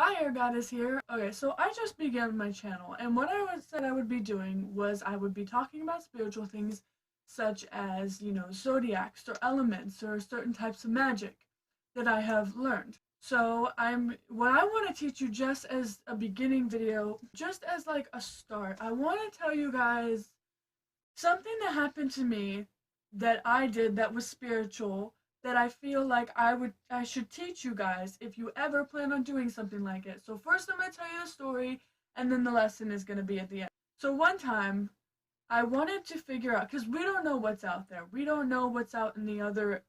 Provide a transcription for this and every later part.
Fire Goddess here. Okay, so I just began my channel, and what said I would be doing was I would be talking about spiritual things such as, zodiacs or elements or certain types of magic that I have learned. So what I want to teach you just as a beginning video, just as like a start, I want to tell you guys something that happened to me that I did that was spiritual that I feel like I should teach you guys if you ever plan on doing something like it. So first I'm going to tell you the story and then the lesson is going to be at the end. So one time I wanted to figure out, because we don't know what's out there. We don't know what's out in the other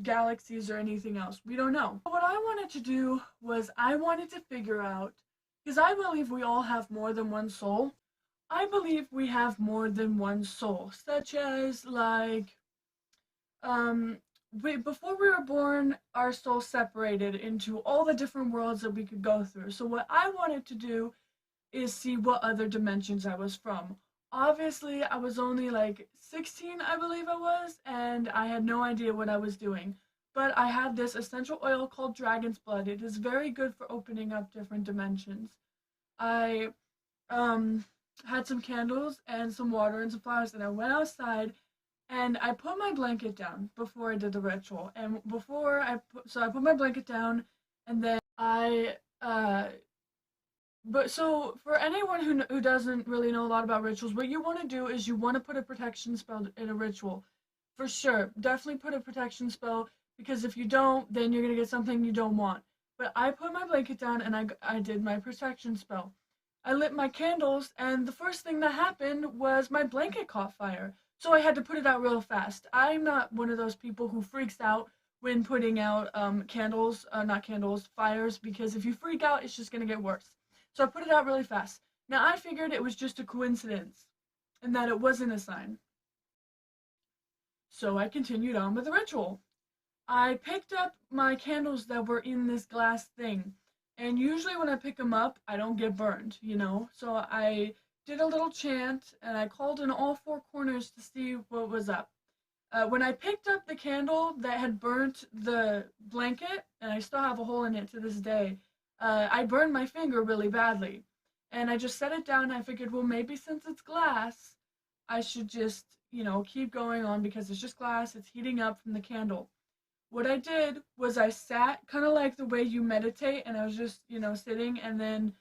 galaxies or anything else. We don't know. What I wanted to do was I wanted to figure out, because I believe we all have more than one soul. I believe we have more than one soul, such as like um before we were born, our souls separated into all the different worlds that we could go through. So what I wanted to do is see what other dimensions I was from. Obviously, I was only like 16, I believe I was, and I had no idea what I was doing. But I had this essential oil called dragon's blood. It is very good for opening up different dimensions. I um had some candles and some water and some flowers, and I went outside and I put my blanket down before I did the ritual. And I put my blanket down, and then but so for anyone who doesn't really know a lot about rituals, what you want to do is you want to put a protection spell in a ritual. For sure, definitely put a protection spell, because if you don't, then you're gonna get something you don't want. But I put my blanket down and I did my protection spell. I lit my candles, and the first thing that happened was my blanket caught fire. So I had to put it out real fast. I'm not one of those people who freaks out when putting out candles, not candles, fires, because if you freak out, it's just gonna get worse. So I put it out really fast. Now I figured it was just a coincidence and that it wasn't a sign. So I continued on with the ritual. I picked up my candles that were in this glass thing. And usually when I pick them up, I don't get burned. So I did a little chant and I called in all four corners to see what was up. When I picked up the candle that had burnt the blanket, and I still have a hole in it to this day, I burned my finger really badly. And I just set it down and I figured, well, maybe since it's glass, I should just, keep going on because it's just glass, it's heating up from the candle. What I did was I sat kind of like the way you meditate, and I was just, sitting, and then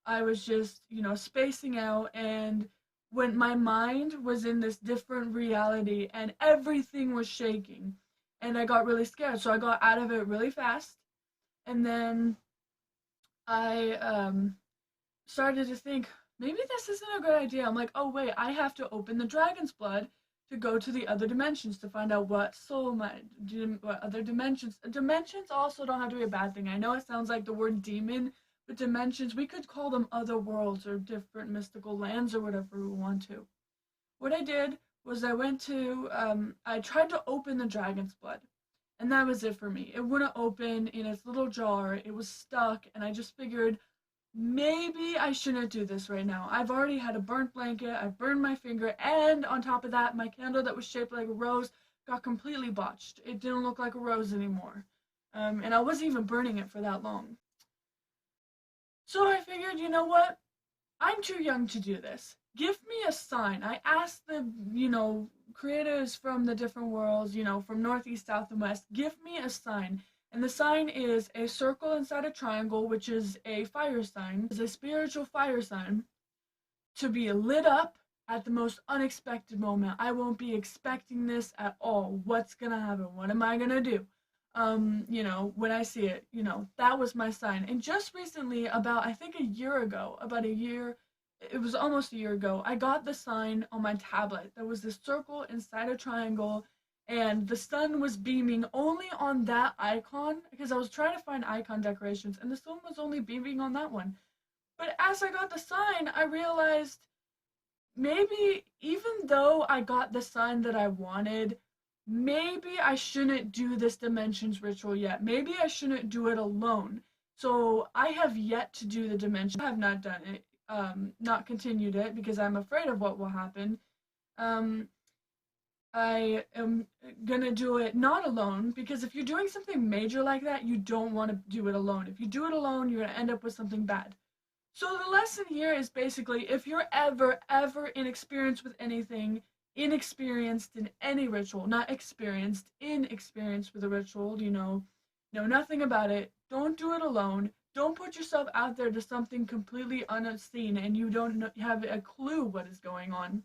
I was just, spacing out, and when my mind was in this different reality and everything was shaking, and I got really scared, so I got out of it really fast, and then I started to think, maybe this isn't a good idea. I'm like, oh wait, I have to open the dragon's blood to go to the other dimensions to find out what other dimensions. Dimensions also don't have to be a bad thing. I know it sounds like the word demon, but dimensions, we could call them other worlds or different mystical lands or whatever we want to. What I did was I tried to open the dragon's blood. And that was it for me. It wouldn't open in its little jar. It was stuck, and I just figured maybe I shouldn't do this right now. I've already had a burnt blanket, I've burned my finger, and on top of that, my candle that was shaped like a rose got completely botched. It didn't look like a rose anymore. And I wasn't even burning it for that long. So I figured, you know what? I'm too young to do this. Give me a sign. I asked the, creators from the different worlds, from northeast, south, and west, give me a sign. And the sign is a circle inside a triangle, which is a fire sign, is a spiritual fire sign, to be lit up at the most unexpected moment. I won't be expecting this at all. What's gonna happen? What am I gonna do? When I see it, that was my sign. And just recently, I think about a year, it was almost a year ago, I got the sign on my tablet. There was this circle inside a triangle, and the sun was beaming only on that icon, because I was trying to find icon decorations, and the sun was only beaming on that one. But as I got the sign, I realized maybe even though I got the sign that I wanted, maybe I shouldn't do this dimensions ritual yet. Maybe I shouldn't do it alone. So I have yet to do the dimension. I have not done it, not continued it because I'm afraid of what will happen. Um, I am gonna do it not alone, because if you're doing something major like that, you don't want to do it alone. If you do it alone, you're gonna end up with something bad. So the lesson here is basically, if you're ever inexperienced with anything, inexperienced in any ritual, not experienced, inexperienced with a ritual, know nothing about it, don't do it alone. Don't put yourself out there to something completely unseen and you don't have a clue what is going on.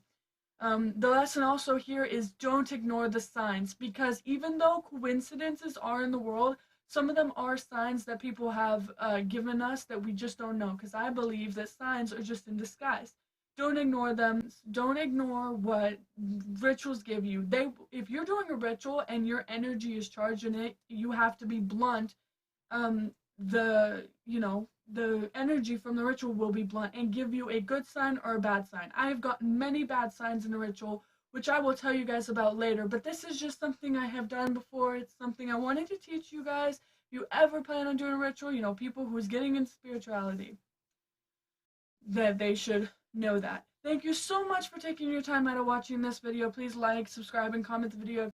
The lesson also here is don't ignore the signs, because even though coincidences are in the world, some of them are signs that people have given us that we just don't know. Because I believe that signs are just in disguise. Don't ignore them. Don't ignore what rituals give you. If you're doing a ritual and your energy is charged in it, you have to be blunt. The energy from the ritual will be blunt and give you a good sign or a bad sign. I have gotten many bad signs in the ritual, which I will tell you guys about later, but this is just something I have done before. It's something I wanted to teach you guys. If you ever plan on doing a ritual, people who's getting into spirituality, that they should know that. Thank you so much for taking your time out of watching this video. Please like, subscribe, and comment the video.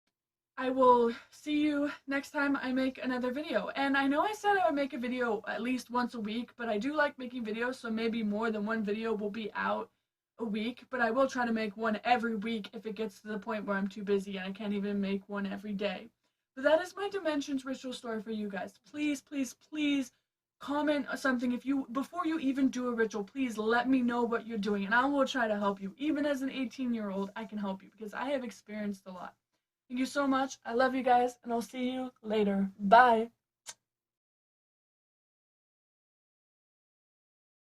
I will see you next time I make another video. And I know I said I would make a video at least once a week, but I do like making videos, so maybe more than one video will be out a week, but I will try to make one every week if it gets to the point where I'm too busy and I can't even make one every day. But that is my Dimensions ritual story for you guys. Please, please, please comment something before you even do a ritual. Please let me know what you're doing and I will try to help you. Even as an 18-year-old, I can help you because I have experienced a lot. Thank you so much. I love you guys, and I'll see you later. Bye.